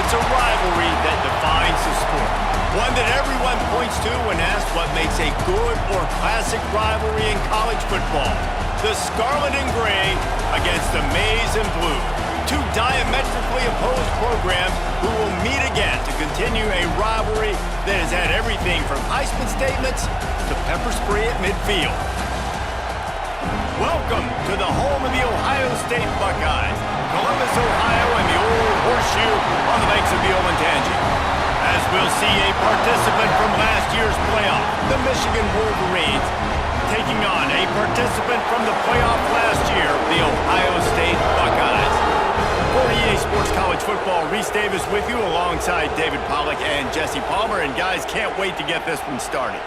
It's a rivalry that defines the sport. One that everyone points to when asked what makes a good or classic rivalry in college football. The Scarlet and Gray against the Maize and Blue. Two diametrically opposed programs who will meet again to continue a rivalry that has had everything from Heisman statements to pepper spray at midfield. Welcome to the home of the Ohio State Buckeyes, Columbus, Ohio, and the old horseshoe on the banks of the Olentangy. As we'll see a participant from last year's playoff, the Michigan Wolverines, taking on a participant from the playoff last year, the Ohio State Buckeyes. For EA Sports College Football, Reese Davis with you alongside David Pollack and Jesse Palmer. And guys, can't wait to get this one started.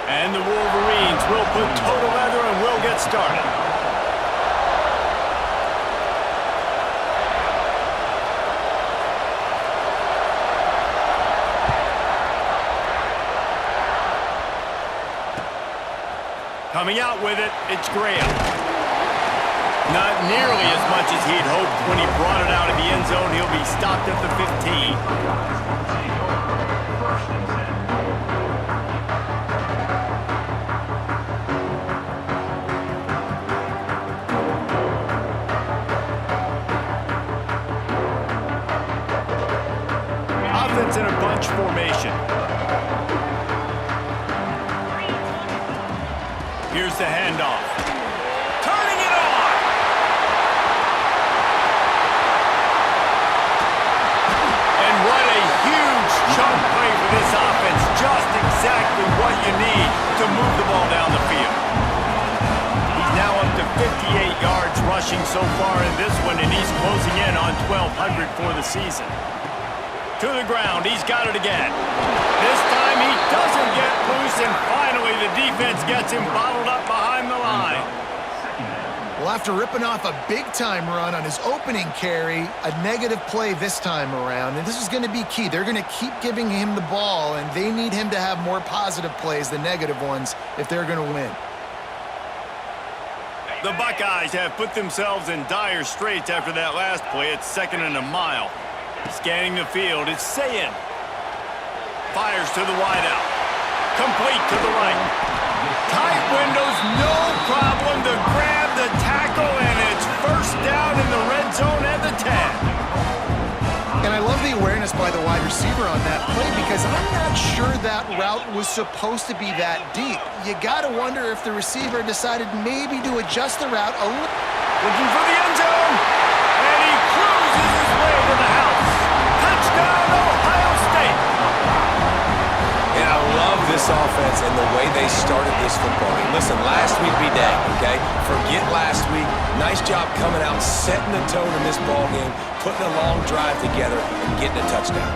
And the Wolverines will put total leather and will get started. Coming out with it, it's Graham. Not nearly as much as he'd hoped when he brought it out of the end zone. He'll be stopped at the 15. Offense in a bunch formation. Here's the handoff. Turning it on! And what a huge chunk play for this offense. Just exactly what you need to move the ball down the field. He's now up to 58 yards rushing so far in this one, and he's closing in on 1,200 for the season. To the ground, he's got it again. This time he doesn't get loose, and finally the defense gets him bottled up behind the line. Well, after ripping off a big-time run on his opening carry, a negative play this time around, and this is going to be key. They're going to keep giving him the ball, and they need him to have more positive plays than negative ones if they're going to win. The Buckeyes have put themselves in dire straits after that last play. It's 2nd and a mile. Scanning the field, it's Sayin. Fires to the wideout. Complete to the right. Tight windows, no problem to grab the tackle, and it's first down in the red zone at the 10. And I love the awareness by the wide receiver on that play because I'm not sure that route was supposed to be that deep. You got to wonder if the receiver decided maybe to adjust the route a little. Looking for the end zone, and he cruises his way to the house. Touchdown, Ohio State. And I love this offense and the way they started this football game. Listen, last week be dang, okay? Forget last week. Nice job coming out, setting the tone in this ball game, putting a long drive together, and getting a touchdown.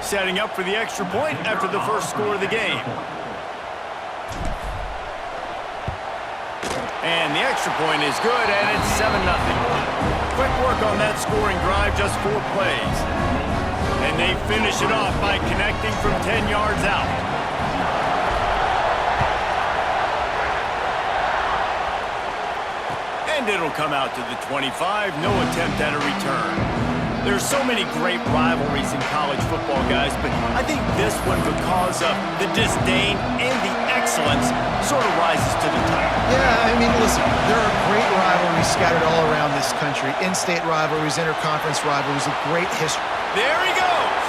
Setting up for the extra point after the first score of the game. And the extra point is good, and it's 7-0. Quick work on that scoring drive, just 4 plays. And they finish it off by connecting from 10 yards out. And it'll come out to the 25, no attempt at a return. There's so many great rivalries in college football, guys, but I think this one, because of the disdain and the excellence, sort of rises to the top. Yeah, I mean, listen, there are great rivalries scattered all around this country. In-state rivalries, interconference rivalries, a great history. There he goes.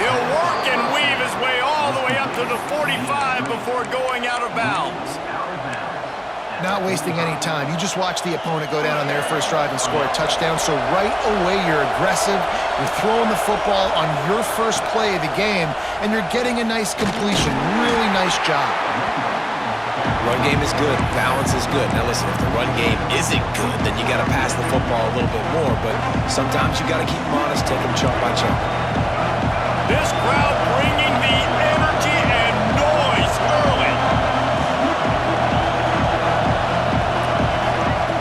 He'll work and weave his way all the way up to the 45 before going out of bounds. Not wasting any time. You just watch the opponent go down on their first drive and score a touchdown. So right away, you're aggressive. You're throwing the football on your first play of the game, and you're getting a nice completion. Really nice job. Run game is good. Balance is good. Now listen, if the run game isn't good, then you got to pass the football a little bit more. But sometimes you got to keep them honest, take them chunk by chunk. This crowd bringing the energy and noise early.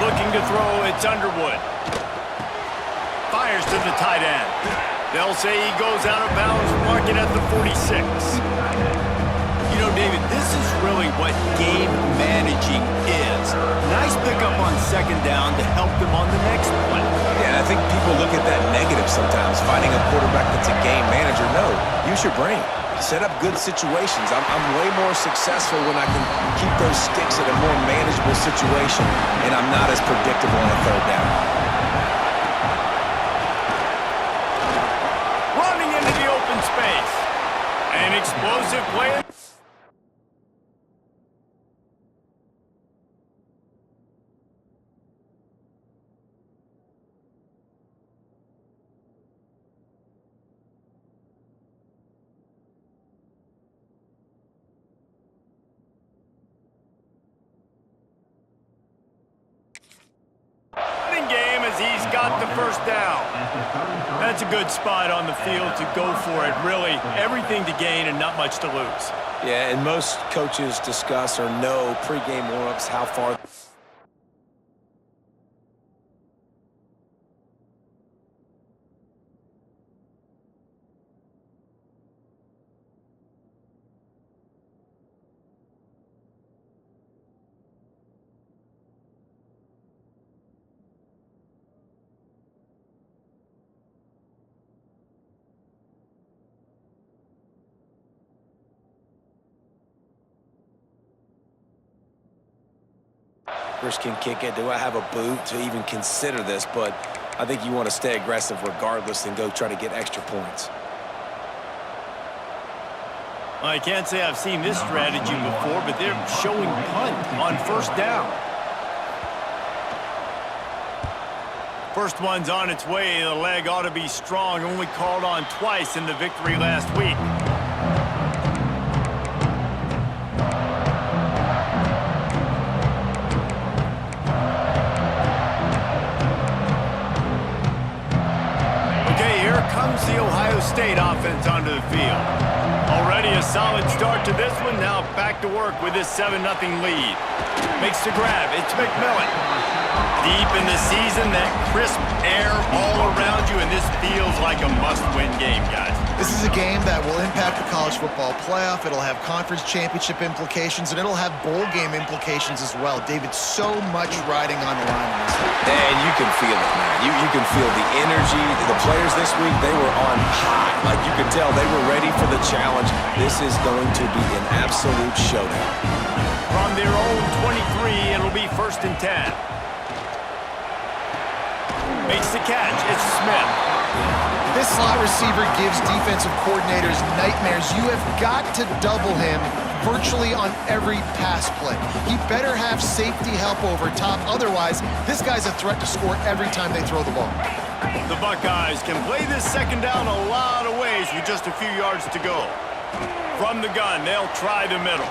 Looking to throw, it's Underwood. Fires pitch to the tight end. They'll say he goes out of bounds, marking at the 46. You know, David, this is really what game managing is. Nice pickup on second down to help them on the next play. Yeah, I think people look at that negative sometimes, finding a quarterback that's a game manager. No, use your brain. Set up good situations. I'm way more successful when I can keep those sticks at a more manageable situation, and I'm not as predictable on a third down. Running into the open space. An explosive play. Game as he's got the first down. That's a good spot on the field to go for it. Really, everything to gain and not much to lose. Yeah, and most coaches discuss or know pregame warm-ups how far. Can kick it. Do I have a boot to even consider this? But I think you want to stay aggressive regardless and go try to get extra points. I can't say I've seen this strategy before, but they're showing punt on first down. First one's on its way. The leg ought to be strong. Only called on twice in the victory last week. Comes the Ohio State offense onto the field. Already a solid start to this one. Now back to work with this 7-0 lead. Makes the grab. It's McMillan. Deep in the season, that crisp air all around you, and this feels like a must-win game, guys. This is a game that will impact the college football playoff. It'll have conference championship implications, and it'll have bowl game implications as well. David, so much riding on the line in this one. And you can feel it, man. You can feel the energy. The players this week, they were on high. Like you could tell, they were ready for the challenge. This is going to be an absolute showdown. From their own 23, it'll be 1st and 10. Makes the catch. It's Smith. This slot receiver gives defensive coordinators nightmares. You have got to double him virtually on every pass play. He better have safety help over top. Otherwise, this guy's a threat to score every time they throw the ball. The Buckeyes can play this second down a lot of ways with just a few yards to go. From the gun, they'll try the middle.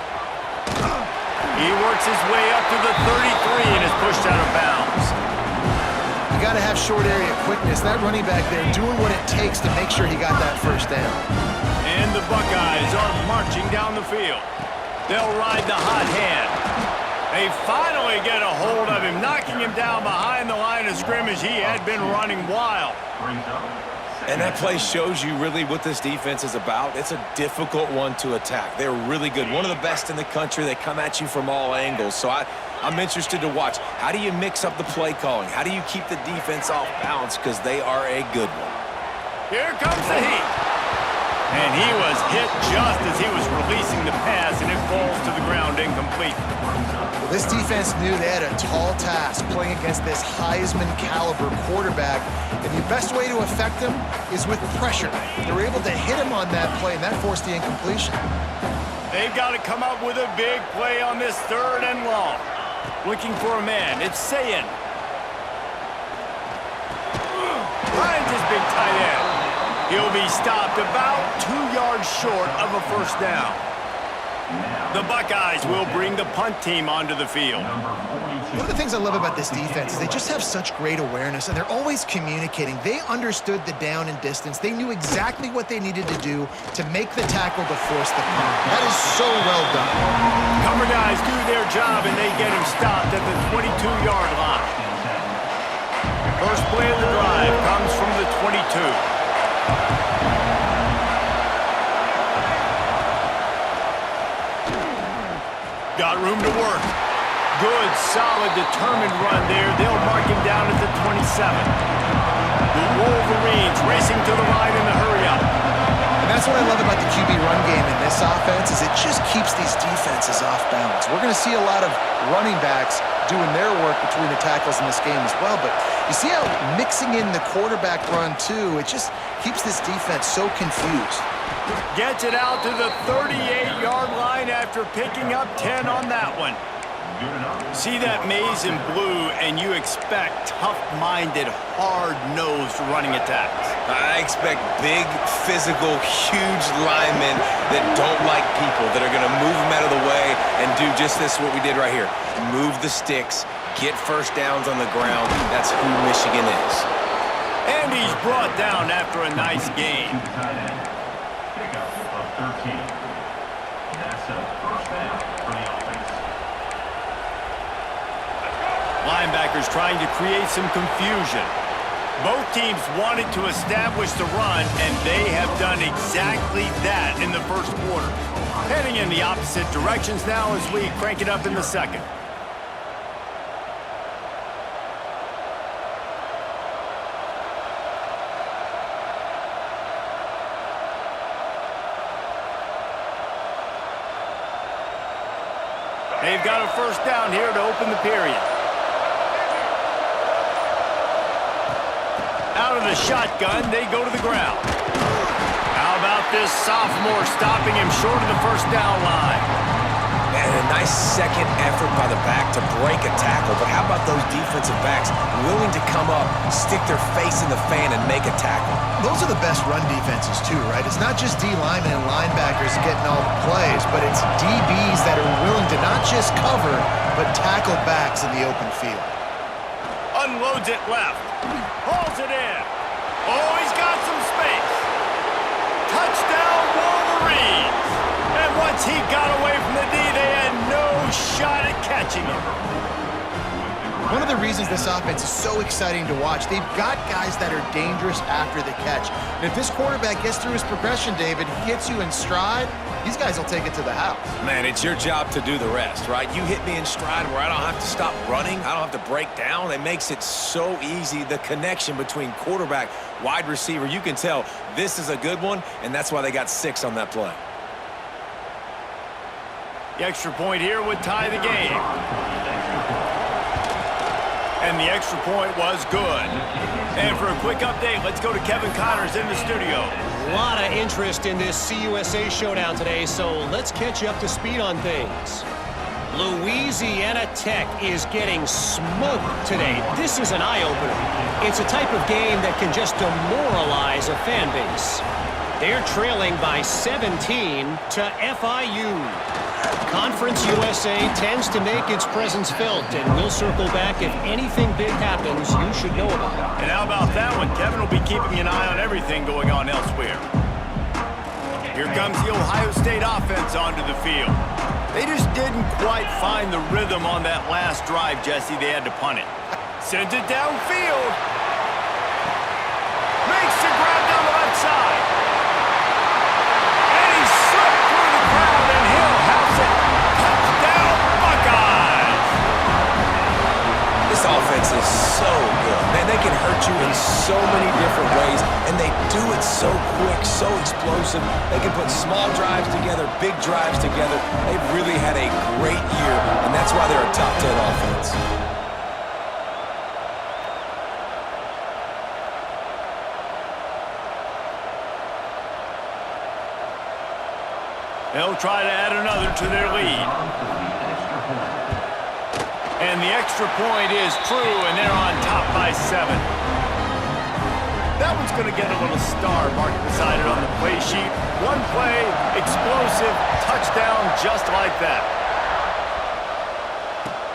He works his way up to the 33 and is pushed out of bounds. You got to have short area quickness. That running back there doing what it takes to make sure he got that first down. And the Buckeyes are marching down the field. They'll ride the hot hand. They finally get a hold of him, knocking him down behind the line of scrimmage. He had been running wild. And that play shows you really what this defense is about. It's a difficult one to attack. They're really good. One of the best in the country. They come at you from all angles. So I'm interested to watch. How do you mix up the play calling? How do you keep the defense off balance? Because they are a good one. Here comes the heat. And he was hit just as he was releasing the pass, and it falls to the ground incomplete. Well, this defense knew they had a tall task playing against this Heisman caliber quarterback, and the best way to affect him is with pressure. They were able to hit him on that play, and that forced the incompletion. They've got to come up with a big play on this 3rd and long. Looking for a man. It's Sayin. Finds his big tight end. He'll be stopped about 2 yards short of a first down. The Buckeyes will bring the punt team onto the field. One of the things I love about this defense is they just have such great awareness, and they're always communicating. They understood the down and distance. They knew exactly what they needed to do to make the tackle to force the punt. That is so well done. Cover guys do their job, and they get him stopped at the 22-yard line. First play of the drive comes from the 20. 2. Got room to work. Good, solid, determined run there. They'll mark him down at the 27. The Wolverines racing to the line in the hurry-up. And that's what I love about the QB run game in this offense is it just keeps these defenses off balance. We're going to see a lot of running backs doing their work between the tackles in this game as well. But you see how mixing in the quarterback run, too, it just keeps this defense so confused. Gets it out to the 38-yard line after picking up 10 on that one. See that maze in blue, and you expect tough-minded, hard-nosed running attacks. I expect big, physical, huge linemen that don't like people, that are going to move them out of the way and do just this, what we did right here. Move the sticks, get first downs on the ground. That's who Michigan is. And he's brought down after a nice gain. Pickup of 13. That's a first down for the offense. Linebackers trying to create some confusion. Both teams wanted to establish the run, and they have done exactly that in the first quarter. Heading in the opposite directions now as we crank it up in the second. They've got a first down here to open the period. Out of the shotgun, they go to the ground. How about this sophomore stopping him short of the first down line? And a nice second effort by the back to break a tackle. But how about those defensive backs willing to come up, stick their face in the fan, and make a tackle? Those are the best run defenses, too, right? It's not just D linemen and linebackers getting all the plays, but it's DBs that are willing to not just cover, but tackle backs in the open field. Unloads it left. Hauls it in. Oh, he's got some space. Touchdown, Wolverines. And once he got away from the D, they had no shot at catching him. One of the reasons this offense is so exciting to watch, they've got guys that are dangerous after the catch. And if this quarterback gets through his progression, David, hits you in stride, these guys will take it to the house. Man, it's your job to do the rest, right? You hit me in stride where I don't have to stop running. I don't have to break down. It makes it so easy, the connection between quarterback, wide receiver. You can tell this is a good one, and that's why they got 6 on that play. The extra point here would tie the game. And the extra point was good. And for a quick update, let's go to Kevin Connors in the studio. A lot of interest in this CUSA showdown today, so let's catch you up to speed on things. Louisiana Tech is getting smoked today. This is an eye-opener. It's a type of game that can just demoralize a fan base. They're trailing by 17 to FIU. Conference USA tends to make its presence felt, and we'll circle back if anything big happens you should know about. And how about that one? Kevin will be keeping an eye on everything going on elsewhere. Here comes the Ohio State offense onto the field. They just didn't quite find the rhythm on that last drive, Jesse. They had to punt it. Sends it downfield. Makes the grab down the left side. And he slipped through the crowd, and he'll house it. Touchdown, Buckeyes! This offense is so good. Man, they can hurt you in so many different ways, and they do it so quick, so explosive. They can put small drives together, big drives together. They've really had a great year, and that's why they're a top 10 offense. They'll try to add another to their lead. And the extra point is true, and they're on top by 7. That one's going to get a little star marked beside it on the play sheet. One play, explosive, touchdown just like that.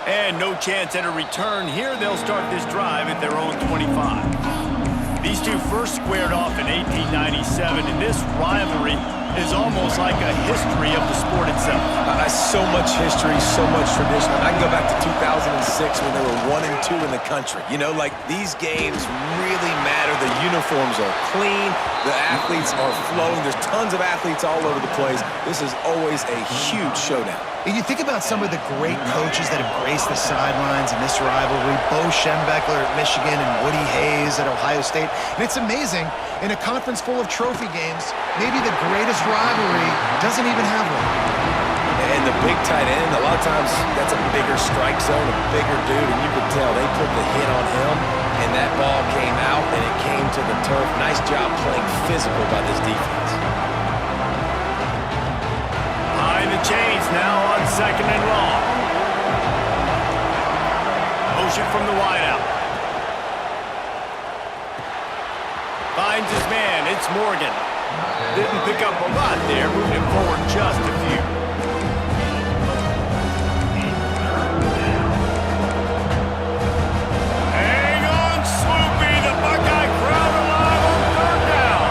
And no chance at a return here. They'll start this drive at their own 25. These two first squared off in 1897, and this rivalry is almost like a history of the sport itself. So much history, so much tradition. I can go back to 2006 when they were 1 and 2 in the country. You know, like these games really matter. The uniforms are clean. The athletes are flowing. There's tons of athletes all over the place. This is always a huge showdown. And you think about some of the great coaches that embrace the sidelines in this rivalry, Bo Schembechler at Michigan and Woody Hayes at Ohio State. And it's amazing, in a conference full of trophy games, maybe the greatest rivalry doesn't even have one. And the big tight end, a lot of times that's a bigger strike zone, a bigger dude, and you could tell they put the hit on him, and that ball came out, and it came to the turf. Nice job playing physical by this defense. Behind the chains now on 2nd and long. Motion from the wideout. Finds his man. It's Morgan. Didn't pick up a lot there, moving him forward just a few. Hang on, Sloopy. The Buckeye crowd alive on 3rd down.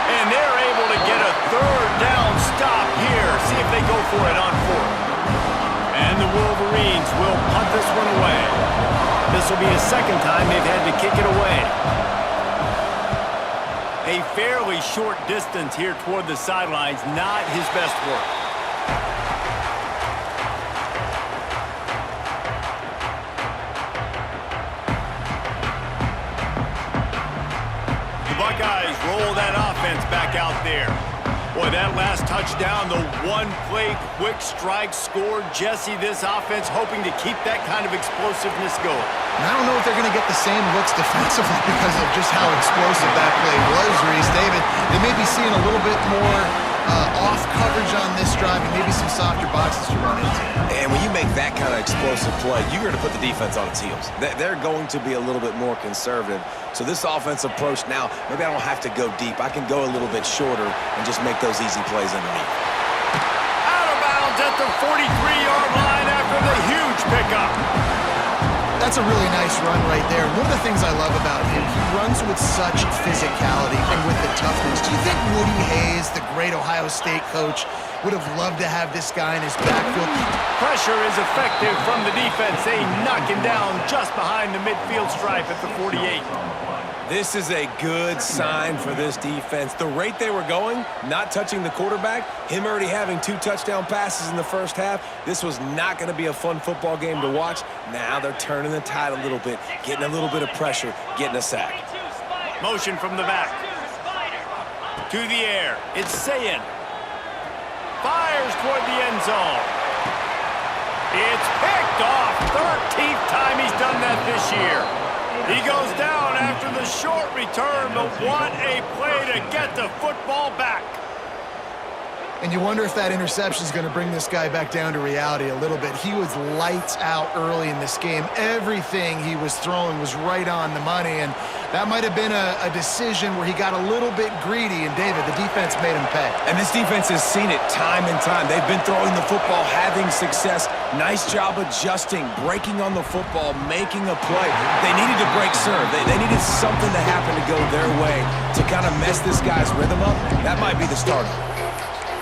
And they're able to get a 3rd down stop here. See if they go for it on 4th. And the Wolverines will punt this one away. This will be the 2nd time they've had to kick it away. A fairly short distance here toward the sidelines, not his best work. The Buckeyes roll that offense back out there. Boy, that last touchdown, the one-play quick strike score. Jesse, this offense hoping to keep that kind of explosiveness going. And I don't know if they're going to get the same looks defensively because of just how explosive that play was, Reese. David, they may be seeing a little bit more off coverage on this drive and maybe some softer boxes to run into. And when you make that kind of explosive play, you're going to put the defense on its heels. They're going to be a little bit more conservative. So this offensive approach now, maybe I don't have to go deep. I can go a little bit shorter and just make those easy plays underneath. Out of bounds at the 43-yard line after the huge pickup. That's a really nice run right there. One of the things I love about him, he runs with such physicality and with the toughness. Do you think Woody Hayes, the great Ohio State coach, would have loved to have this guy in his backfield? Pressure is effective from the defense. They knock him down just behind the midfield stripe at the 48. This is a good sign for this defense. The rate they were going, not touching the quarterback, him already having 2 touchdown passes in the first half, this was not going to be a fun football game to watch. Now they're turning the tide a little bit, getting a little bit of pressure, getting a sack. Motion from the back. To the air. It's Sayin. Fires toward the end zone. It's picked off. 13th time he's done that this year. He goes down after the short return, but what a play to get the football back. And you wonder if that interception is going to bring this guy back down to reality a little bit. He was lights out early in this game. Everything he was throwing was right on the money, and that might have been a decision where he got a little bit greedy, and David, the defense made him pay. And this defense has seen it time and time. They've been throwing the football, having success. Nice job adjusting, breaking on the football, making a play. They needed to break serve. They needed something to happen to go their way to kind of mess this guy's rhythm up. That might be the starter.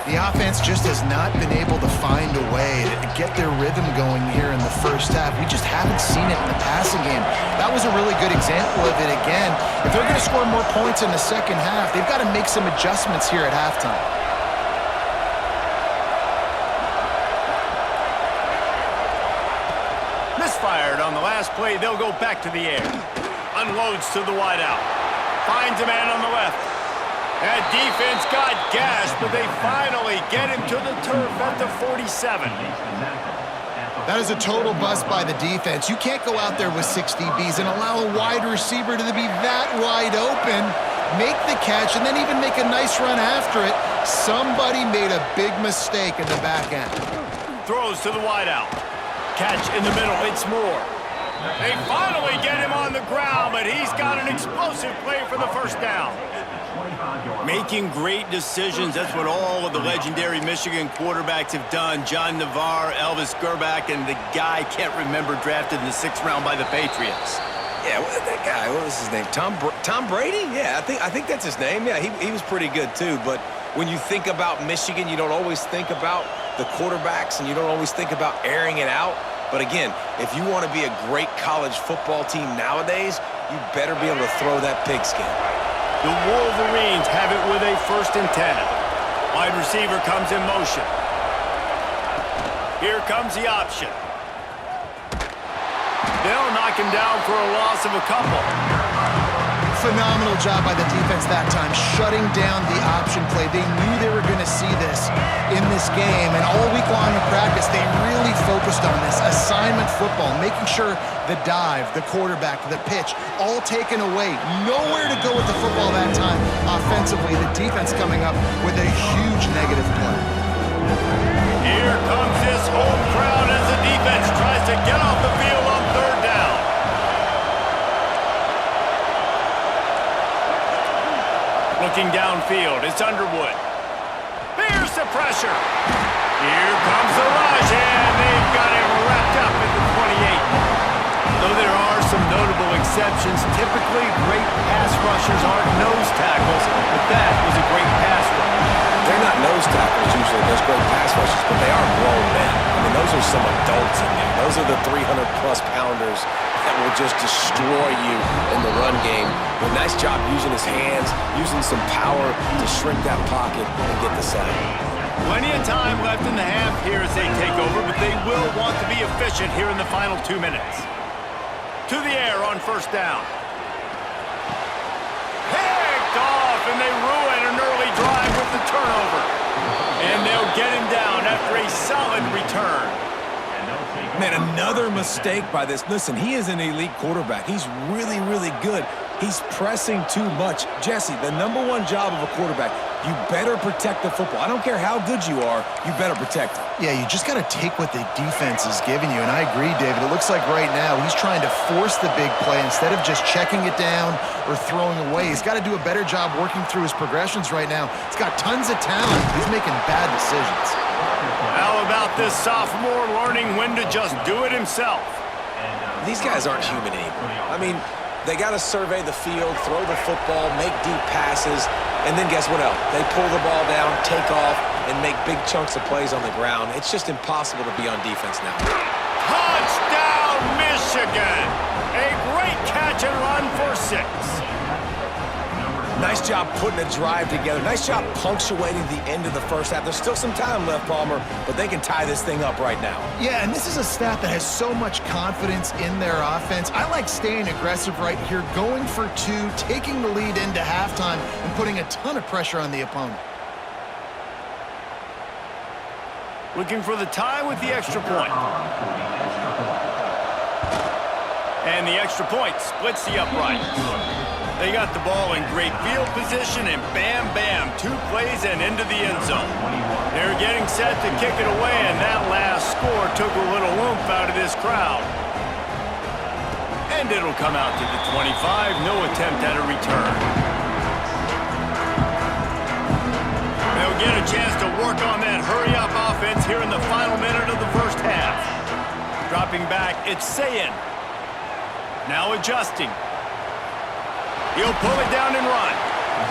The offense just has not been able to find a way to get their rhythm going here in the first half. We just haven't seen it in the passing game. That was a really good example of it again. If they're going to score more points in the second half, they've got to make some adjustments here at halftime. Misfired on the last play. They'll go back to the air. Unloads to the wideout. Finds a man on the left. That defense got gashed, but they finally get him to the turf at the 47. That is a total bust by the defense. You can't go out there with 6 DBs and allow a wide receiver to be that wide open, make the catch, and then even make a nice run after it. Somebody made a big mistake in the back end. Throws to the wideout. Catch in the middle. It's Moore. They finally get him on the ground, but he's got an explosive play for the first down. Making great decisions. That's what all of the legendary Michigan quarterbacks have done. John Navarre, Elvis Gerbach, and the guy, can't remember, drafted in the 6th round by the Patriots. Yeah, that guy, what was his name? Tom Brady? Yeah, I think that's his name. Yeah, he was pretty good too. But when you think about Michigan, you don't always think about the quarterbacks, and you don't always think about airing it out. But again, if you want to be a great college football team nowadays, you better be able to throw that pigskin. The Wolverines have it with a 1st and 10. Wide receiver comes in motion. Here comes the option. They'll knock him down for a loss of a couple. Phenomenal job by the defense that time, shutting down the option play. They knew they were going to see this in this game, and all week long in practice, they really focused on this assignment football, making sure the dive, the quarterback, the pitch, all taken away. Nowhere to go with the football that time offensively. The defense coming up with a huge negative play. Here comes this home crowd as the defense tries to get off the field on 3rd down. Looking downfield, it's Underwood. There's the pressure. Here comes the rush, and they've got him wrapped up at the 28. Though there are some notable exceptions, typically great pass rushers aren't nose tackles, but that was a great pass rush. They're not nose tackles usually, those great pass rushers, but they are grown men. I mean, those are some adults in there. Those are the 300-plus pounders that will just destroy you in the run game. But nice job using his hands, using some power to shrink that pocket and get the sack. Plenty of time left in the half here as they take over, but they will want to be efficient here in the final 2 minutes. To the air on 1st down. Picked off, and they ruin an early drive with the turnover. And they'll get him down after a solid return. Man, another mistake by this. Listen, he is an elite quarterback. He's really, really good. He's pressing too much. Jesse, the #1 job of a quarterback, you better protect the football. I don't care how good you are, you better protect it. Yeah, you just got to take what the defense is giving you, and I agree, David. It looks like right now he's trying to force the big play instead of just checking it down or throwing away. He's got to do a better job working through his progressions right now. He's got tons of talent. He's making bad decisions. How about this sophomore learning when to just do it himself? These guys aren't human anymore. I mean, they got to survey the field, throw the football, make deep passes, and then guess what else? They pull the ball down, take off, and make big chunks of plays on the ground. It's just impossible to be on defense now. Touchdown, Michigan! A great catch and run for 6. Nice job putting a drive together. Nice job punctuating the end of the 1st half. There's still some time left, Palmer, but they can tie this thing up right now. Yeah, and this is a staff that has so much confidence in their offense. I like staying aggressive right here, going for 2, taking the lead into halftime, and putting a ton of pressure on the opponent. Looking for the tie with the extra point. And the extra point splits the uprights. They got the ball in great field position, and bam, bam, 2 plays and into the end zone. They're getting set to kick it away, and that last score took a little oomph out of this crowd. And it'll come out to the 25, no attempt at a return. They'll get a chance to work on that hurry-up offense here in the final minute of the 1st half. Dropping back, it's Sayin. Now adjusting. He'll pull it down and run.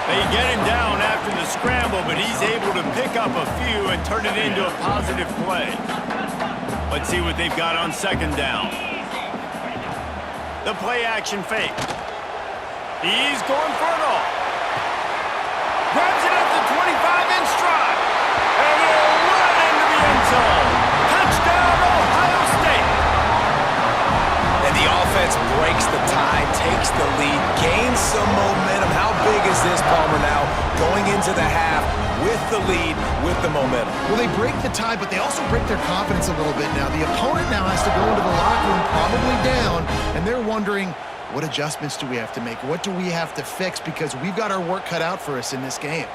They get him down after the scramble, but he's able to pick up a few and turn it into a positive play. Let's see what they've got on 2nd down. The play action fake. He's going for it all. Grabs it at the 25 in stride. And he'll run it into the end zone. Touchdown, Ohio State. And the offense breaks the tie, takes the lead, gains some momentum. How big is this, Palmer, now going into the half with the lead, with the momentum? Well, they break the tie, but they also break their confidence a little bit now. The opponent now has to go into the locker room, probably down, and they're wondering, what adjustments do we have to make? What do we have to fix? Because we've got our work cut out for us in this game.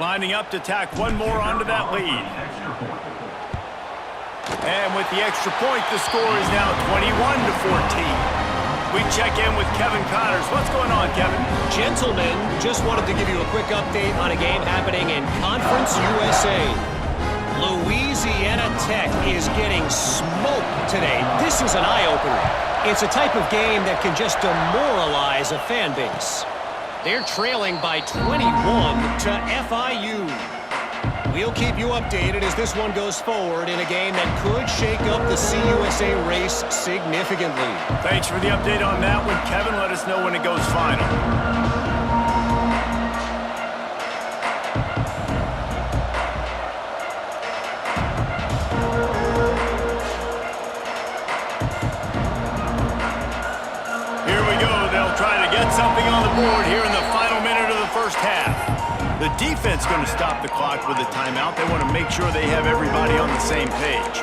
Lining up to tack one more onto that lead. And with the extra point, the score is now 21-14. We check in with Kevin Connors. What's going on, Kevin? Gentlemen, just wanted to give you a quick update on a game happening in Conference USA. Louisiana Tech is getting smoked today. This is an eye-opener. It's a type of game that can just demoralize a fan base. They're trailing by 21 to FIU. We'll keep you updated as this one goes forward in a game that could shake up the CUSA race significantly. Thanks for the update on that one, Kevin. Let us know when it goes final. Here we go. They'll try to get something on the board here in the final minute of the first half. The defense going to stop the clock with a timeout. They want to make sure they have everybody on the same page.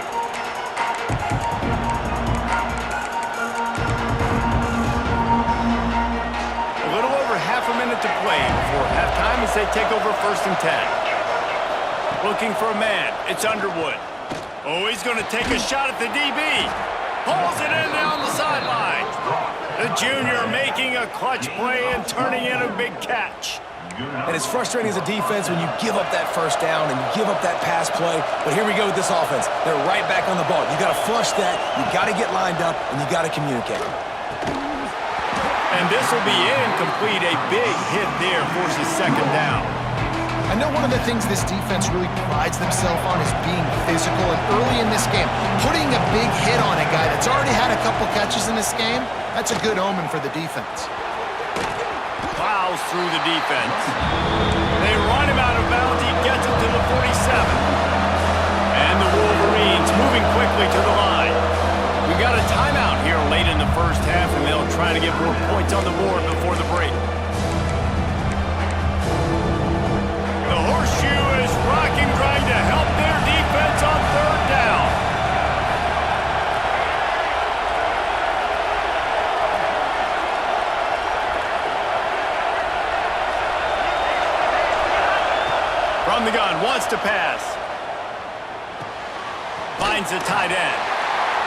A little over half a minute to play before halftime as they take over 1st and 10. Looking for a man. It's Underwood. Oh, he's going to take a shot at the DB. Pulls it in down the sideline. The junior making a clutch play and turning in a big catch. And it's frustrating as a defense when you give up that first down and you give up that pass play. But here we go with this offense. They're right back on the ball. You got to flush that. You got to get lined up, and you got to communicate. And this will be incomplete. A big hit there forces 2nd down. I know one of the things this defense really prides themselves on is being physical, and early in this game, putting a big hit on a guy that's already had a couple catches in this game, that's a good omen for the defense. Plows through the defense. They run him out of bounds. He gets it to the 47. And the Wolverines moving quickly to the line. We got a timeout here late in the first half, and they'll try to get more points on the board before the break. The horseshoe is rocking, trying to help their defense on 3rd down. From the gun, wants to pass. Finds the tight end.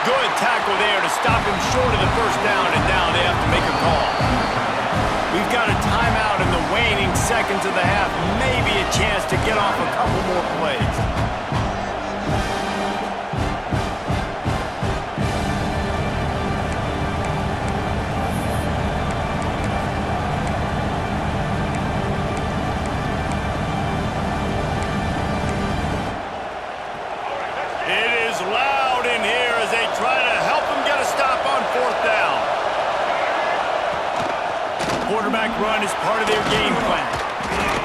Good tackle there to stop him short of the 1st down, and now they have to make a call. We've got a timeout in the waning seconds of the half. Maybe a chance to get off a couple more plays. Loud in here as they try to help him get a stop on 4th down. Quarterback run is part of their game plan.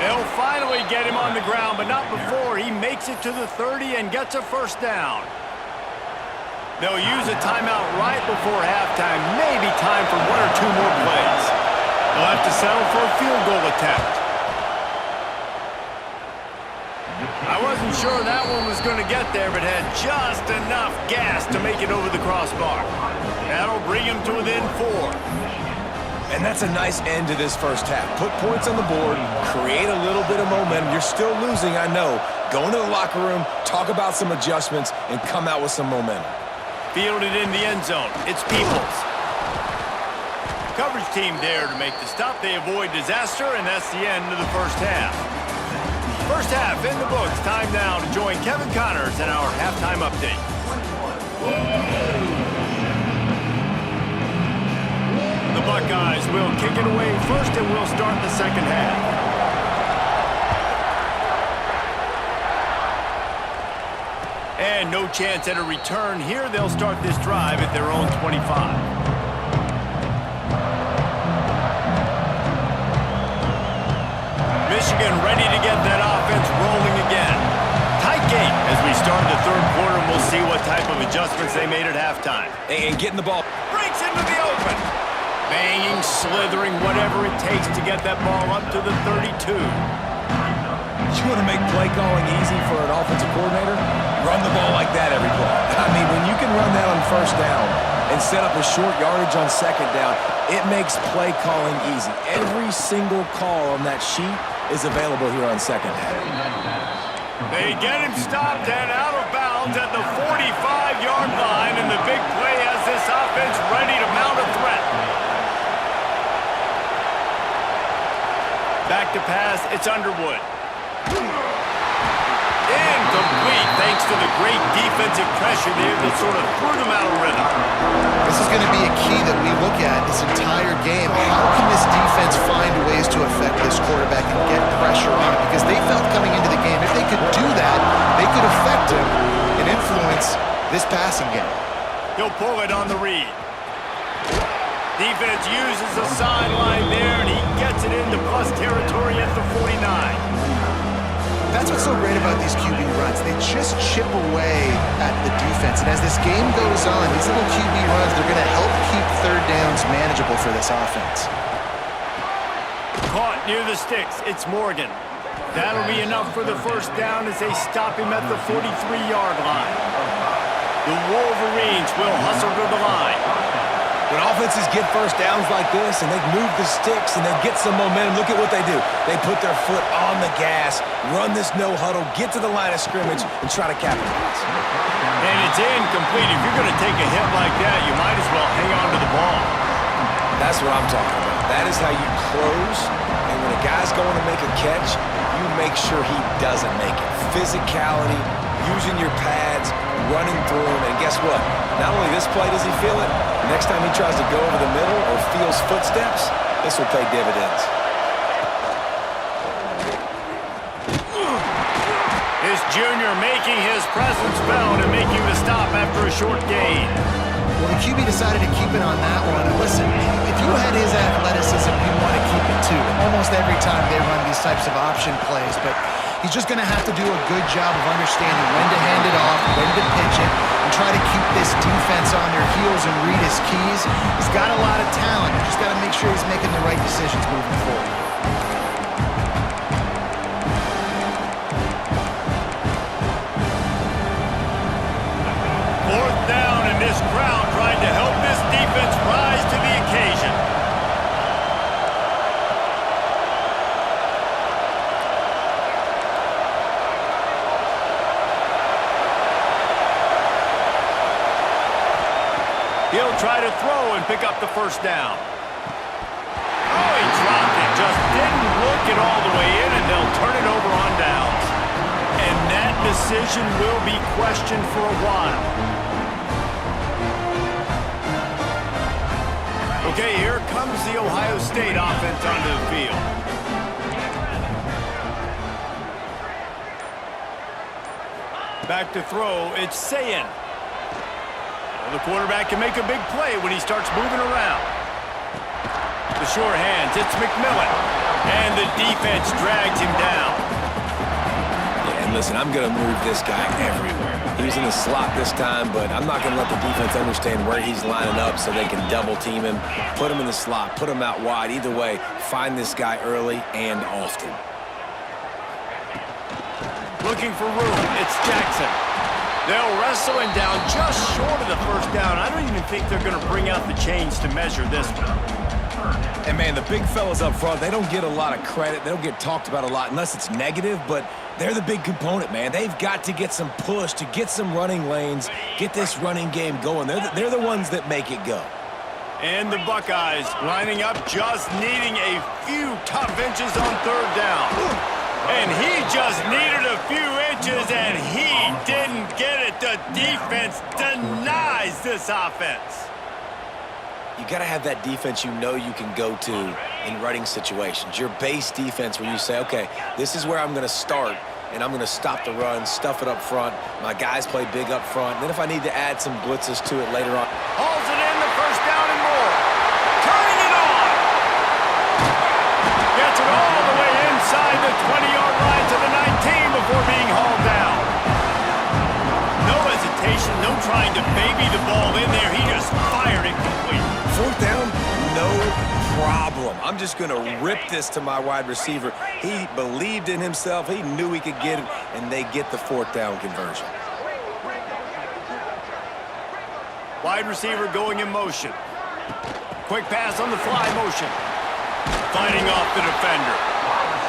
They'll finally get him on the ground, but not before he makes it to the 30 and gets a 1st down. They'll use a timeout right before halftime. Maybe time for 1 or 2 more plays. They'll have to settle for a field goal attempt. I wasn't sure that one was going to get there, but had just enough gas to make it over the crossbar. That'll bring him to within 4. And that's a nice end to this first half. Put points on the board, create a little bit of momentum. You're still losing, I know. Go into the locker room, talk about some adjustments, and come out with some momentum. Fielded in the end zone. It's Peoples. Coverage team there to make the stop. They avoid disaster, and that's the end of the first half. First half in the books. Time now to join Kevin Connors in our halftime update. The Buckeyes will kick it away first, and we'll start the 2nd half. And no chance at a return here. They'll start this drive at their own 25. Michigan ready to get that offense rolling again. Tight game as we start the 3rd quarter, and we'll see what type of adjustments they made at halftime. And getting the ball. Breaks into the open. Banging, slithering, whatever it takes to get that ball up to the 32. You want to make play calling easy for an offensive coordinator? Run the ball like that every play. I mean, when you can run that on 1st down and set up a short yardage on 2nd down, it makes play calling easy. Every single call on that sheet is available here on 2nd down. They get him stopped and out of bounds at the 45-yard line, and the big play has this offense ready to mount a threat. Back to pass, it's Underwood. Incomplete. thanks to the great defensive pressure there that sort of threw them out of rhythm. This is going to be a key that we look at this entire game. How can this defense find ways to affect this quarterback and get pressure on him? Because they felt coming into the game, if they could do that, they could affect him and influence this passing game. He'll pull it on the read. Defense uses the sideline there, and he gets it into plus territory at the 49. That's what's so great about these QB runs. They just chip away at the defense. And as this game goes on, these little QB runs, they're going to help keep third downs manageable for this offense. Caught near the sticks. It's Morgan. That'll be enough for the first down as they stop him at the 43-yard line. The Wolverines will hustle to the line. When offenses get first downs like this and they move the sticks and they get some momentum, look at what they do. They put their foot on the gas, run this no huddle, get to the line of scrimmage, and try to capitalize. And it's incomplete. If you're going to take a hit like that, you might as well hang on to the ball. That's what I'm talking about. That is how you close. And when a guy's going to make a catch, you make sure he doesn't make it. Physicality, using your pads, running through him, and guess what? Not only this play does he feel it, next time he tries to go over the middle or feels footsteps, this will pay dividends. This junior making his presence felt and making the stop after a short gain. Well, the QB decided to keep it on that one. And listen, if you had his athleticism, you'd want to keep it too. Almost every time they run these types of option plays, but he's just going to have to do a good job of understanding when to hand it off, when to pitch it, and try to keep this defense on their heels and read his keys. He's got a lot of talent. You just got to make sure he's making the right decisions moving forward. Fourth down, and this crowd trying to help this defense rise to the occasion. He'll try to throw and pick up the first down. Oh, he dropped it. Just didn't look it all the way in, and they'll turn it over on downs. And that decision will be questioned for a while. Okay, here comes the Ohio State offense onto the field. Back to throw, it's Sayin. The quarterback can make a big play when he starts moving around. The short hands, it's McMillan. And the defense drags him down. Yeah, and listen, I'm going to move this guy everywhere. He was in the slot this time, but I'm not going to let the defense understand where he's lining up so they can double team him, put him in the slot, put him out wide. Either way, find this guy early and often. Looking for room, it's Jackson. They'll wrestle him down just short of the first down. I don't even think they're going to bring out the chains to measure this one. And, man, the big fellas up front, they don't get a lot of credit. They don't get talked about a lot unless it's negative, but they're the big component, man. They've got to get some push, to get some running lanes, get this running game going. They're the ones that make it go. And the Buckeyes lining up, just needing a few tough inches on third down. And he just needed a few inches, and he didn't get it. The defense denies this offense. You got to have that defense you know you can go to in running situations. Your base defense where you say, okay, this is where I'm going to start, and I'm going to stop the run, stuff it up front. My guys play big up front. And then if I need to add some blitzes to it later on. Hauls it in, the first down and more. Turning it on. Gets it all the way inside the 20-yard line to the 19 before being hauled down. No hesitation, no trying to baby the ball in there. He just fired it complete. Fourth down, no problem. I'm just going to rip this to my wide receiver. He believed in himself. He knew he could get it, and they get the fourth down conversion. Wide receiver going in motion. Quick pass on the fly motion. Fighting off the defender.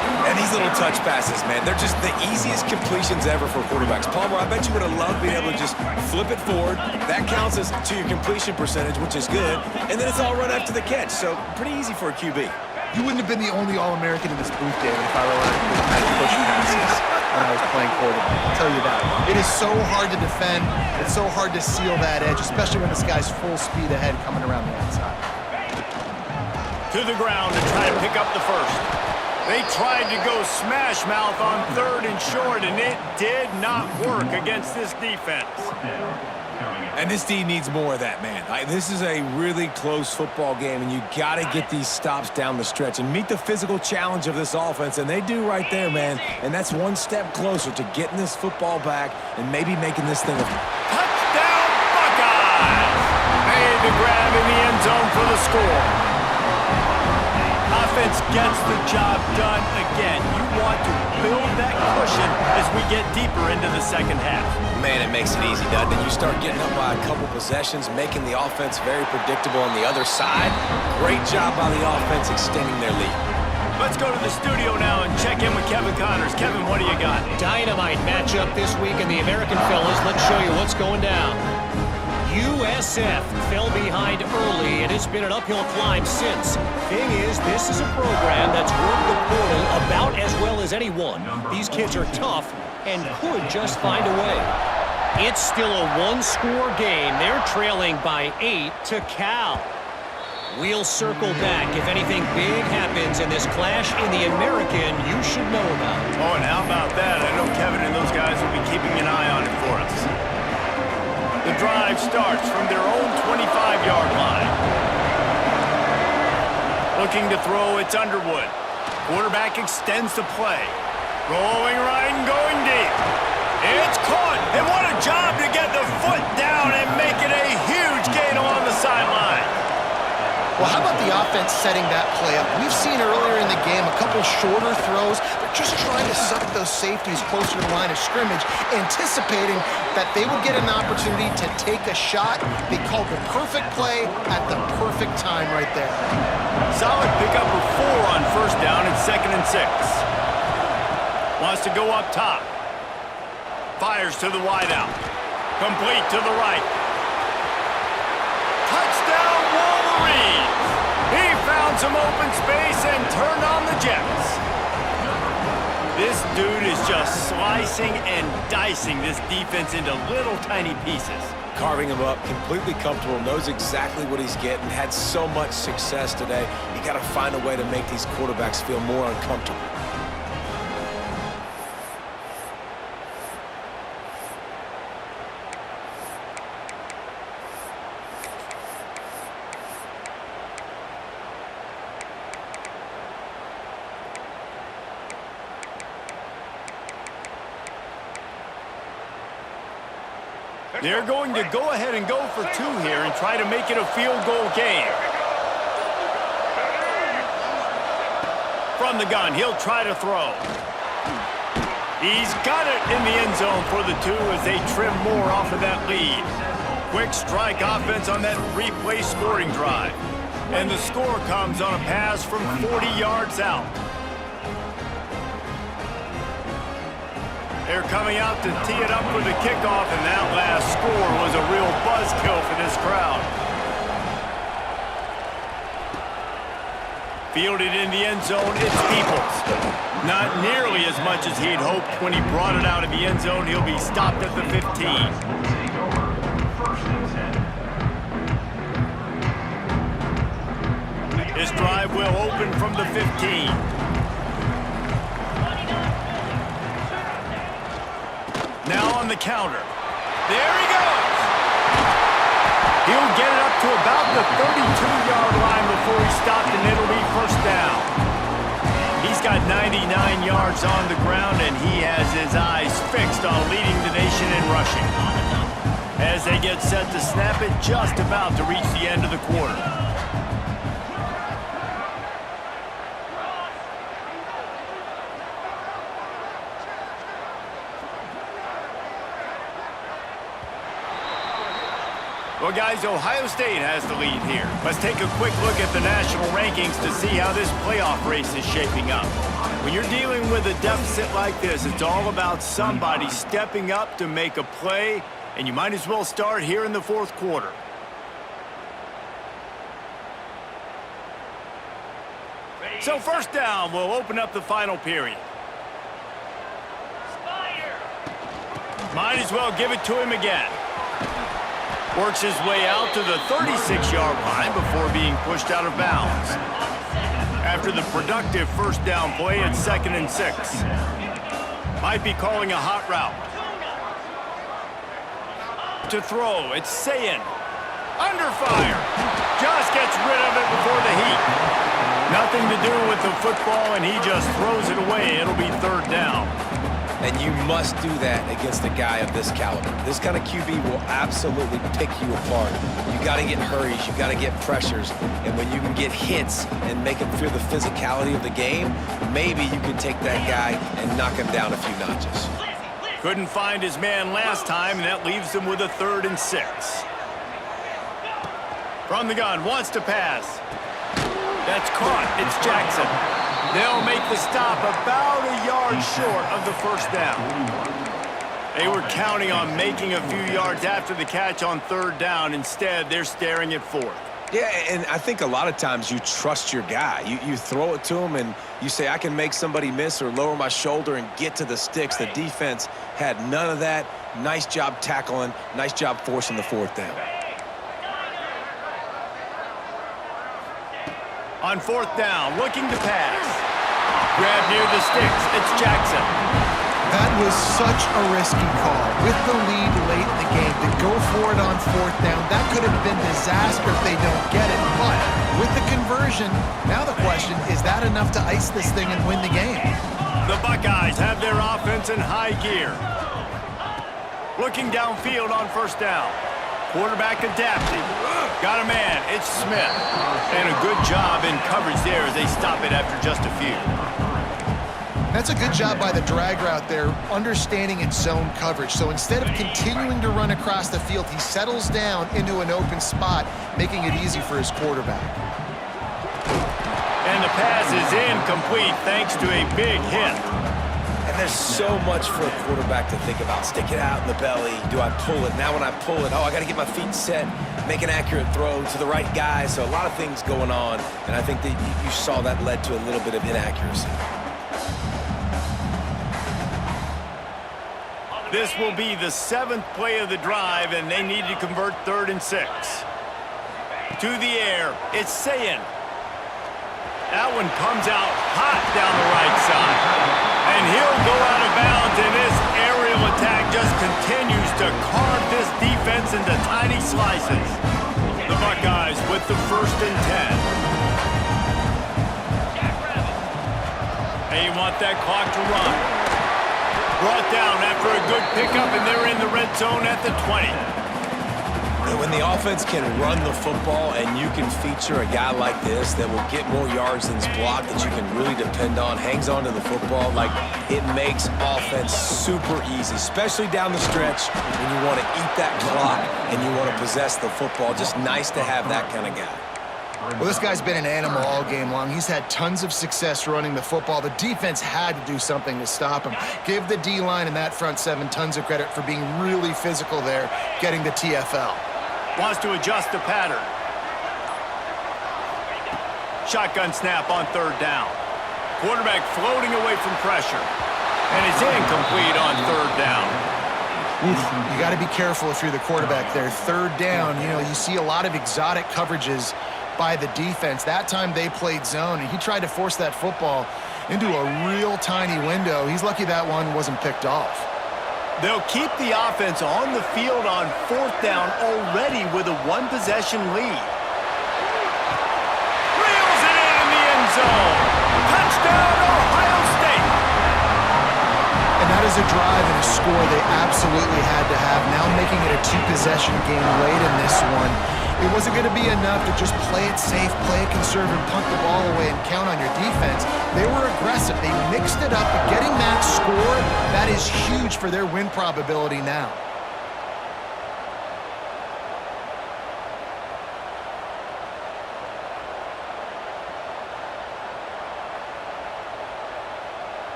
And these little touch passes, man, they're just the easiest completions ever for quarterbacks. Palmer, I bet you would have loved being able to just flip it forward. That counts as to your completion percentage, which is good. And then it's all run after the catch, so pretty easy for a QB. You wouldn't have been the only All-American in this booth, David, if I relied on push passes. when I was playing quarterback. I'll tell you that. It is so hard to defend. It's so hard to seal that edge, especially when this guy's full speed ahead coming around the outside. To the ground to try to pick up the first. They tried to go smash mouth on 3rd and short, and it did not work against this defense. And this D needs more of that, man. This is a really close football game, and you got to get these stops down the stretch and meet the physical challenge of this offense, and they do right there, man. And that's one step closer to getting this football back and maybe making this thing a touchdown Buckeyes! Made the grab in the end zone for the score. Offense gets the job done again. You want to build that cushion as we get deeper into the second half. Man, it makes it easy, doesn't it? You start getting up by a couple possessions, making the offense very predictable on the other side. Great job by the offense extending their lead. Let's go to the studio now and check in with Kevin Connors. Kevin, what do you got? Dynamite matchup this week in the American fellas. Let's show you what's going down. USF fell behind early, and it's been an uphill climb since. Thing is, this is a program that's worked the portal about as well as anyone. These kids are tough and could just find a way. It's still a one-score game. They're trailing by 8 to Cal. We'll circle back if anything big happens in this clash in the American you should know about. Oh, and how about that? I know Kevin and those guys will be keeping an eye on it for us. The drive starts from their own 25-yard line. Looking to throw, it's Underwood. Quarterback extends the play. Rolling right and going deep. It's caught, and what a job to get the foot down and make it a huge gain along the sideline. Well, how about the offense setting that play up? We've seen earlier in the game a couple shorter throws. They're just trying to suck those safeties closer to the line of scrimmage, anticipating that they would get an opportunity to take a shot. They called the perfect play at the perfect time right there. Solid pickup of 4 on first down and 2nd and 6. Wants to go up top. Fires to the wideout. Complete to the right. Touchdown Wolverines! He found some open space and turned on the Jets. This dude is just slicing and dicing this defense into little tiny pieces. Carving him up, completely comfortable, knows exactly what he's getting, had so much success today. You got to find a way to make these quarterbacks feel more uncomfortable. They're going to go ahead and go for 2 here and try to make it a field goal game. From the gun, he'll try to throw. He's got it in the end zone for the 2 as they trim more off of that lead. Quick strike offense on that 3-play scoring drive. And the score comes on a pass from 40 yards out. They're coming out to tee it up for the kickoff, and that last score was a real buzzkill for this crowd. Fielded in the end zone, it's Peoples. Not nearly as much as he'd hoped when he brought it out of the end zone. He'll be stopped at the 15. This drive will open from the 15. Now on the counter. There he goes. He'll get it up to about the 32-yard line before he's stopped, and it'll be first down. He's got 99 yards on the ground, and he has his eyes fixed on leading the nation in rushing. As they get set to snap it, just about to reach the end of the quarter. Well, guys, Ohio State has the lead here. Let's take a quick look at the national rankings to see how this playoff race is shaping up. When you're dealing with a deficit like this, it's all about somebody stepping up to make a play, and you might as well start here in the 4th quarter. So first down will open up the final period. Might as well give it to him again. Works his way out to the 36-yard line before being pushed out of bounds. After the productive first down play, it's 2nd and 6. Might be calling a hot route. To throw, it's Sayin. Under fire. Just gets rid of it before the heat. Nothing to do with the football, and he just throws it away. It'll be 3rd down. And you must do that against a guy of this caliber. This kind of QB will absolutely pick you apart. You got to get hurries. You got to get pressures. And when you can get hits and make him feel the physicality of the game, maybe you can take that guy and knock him down a few notches. Couldn't find his man last time, and that leaves him with a 3rd and 6. From the gun, wants to pass. That's caught. It's Jackson. They'll make the stop about a yard short of the first down. They were counting on making a few yards after the catch on 3rd down. Instead, they're staring at 4th. Yeah, and I think a lot of times you trust your guy. You throw it to him and you say, I can make somebody miss or lower my shoulder and get to the sticks. The defense had none of that. Nice job tackling. Nice job forcing the 4th down. On 4th down, looking to pass. Grab near the sticks. It's Jackson. That was such a risky call. With the lead late in the game, to go for it on 4th down, that could have been disaster if they don't get it. But with the conversion, now the question, is that enough to ice this thing and win the game? The Buckeyes have their offense in high gear. Looking downfield on 1st down. Quarterback adapting. Got a man. It's Smith. And a good job in coverage there as they stop it after just a few. That's a good job by the drag route there, understanding its zone coverage. So instead of continuing to run across the field, he settles down into an open spot, making it easy for his quarterback. And the pass is incomplete thanks to a big hit. And there's so much for a quarterback to think about. Stick it out in the belly. Do I pull it? Now when I pull it, I got to get my feet set, make an accurate throw to the right guy. So a lot of things going on, and I think that you saw that led to a little bit of inaccuracy. This will be the 7th play of the drive, and they need to convert 3rd and 6. To the air, it's Sayin. That one comes out hot down the right side. And he'll go out of bounds, and this aerial attack just continues to carve this defense into tiny slices. The Buckeyes with the 1st and 10. They want that clock to run. Brought down after a good pickup, and they're in the red zone at the 20. And when the offense can run the football and you can feature a guy like this that will get more yards than's blocked, that you can really depend on, hangs on to the football, like it makes offense super easy, especially down the stretch when you want to eat that clock and you want to possess the football. Just nice to have that kind of guy. Well, this guy's been an animal all game long. He's had tons of success running the football. The defense had to do something to stop him. Give the D-line and that front 7 tons of credit for being really physical there, getting the TFL. Wants to adjust the pattern. Shotgun snap on 3rd down. Quarterback floating away from pressure. And it's incomplete on 3rd down. You got to be careful if you're the quarterback there. 3rd down, you see a lot of exotic coverages by the defense. That time they played zone, and he tried to force that football into a real tiny window. He's lucky that one wasn't picked off. They'll keep the offense on the field on 4th down already with a 1-possession lead. Reels it in the end zone. Touchdown, Ohio State. And that is a drive and a score they absolutely had to have. Now making it a 2-possession game late in this one. It wasn't going to be enough to just play it safe, play it conservative, punt the ball away, and count on your defense. They were aggressive. They mixed it up, but getting that score, that is huge for their win probability now.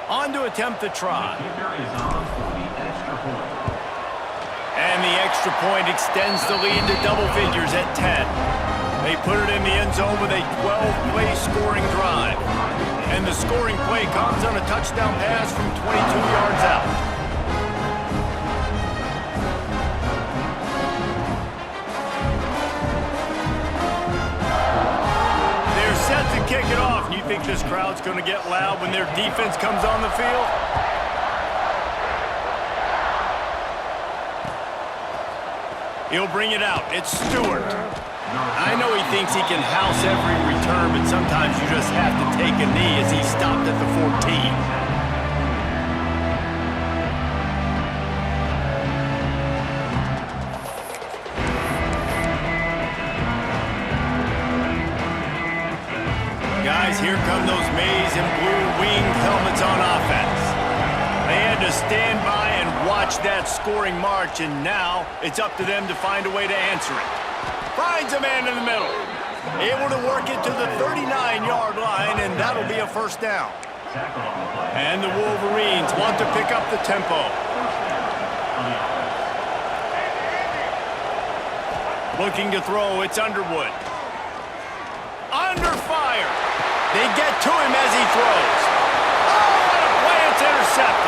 On to attempt the try. Kicker is on for the extra point. And the extra point extends the lead to double figures at 10. They put it in the end zone with a 12-play scoring drive. And the scoring play comes on a touchdown pass from 22 yards out. kick it off. And you think this crowd's going to get loud when their defense comes on the field? He'll bring it out. It's Stewart. I know he thinks he can house every return, but sometimes you just have to take a knee as he stopped at the 14. Guys, here come those maize and blue winged helmets on offense. They had to stand by and watch that scoring march, and now it's up to them to find a way to answer it. Finds a man in the middle. Able to work it to the 39-yard line, and that'll be a first down. And the Wolverines want to pick up the tempo. Looking to throw, it's Underwood. Under fire. They get to him as he throws. Oh, what a play, it's intercepted.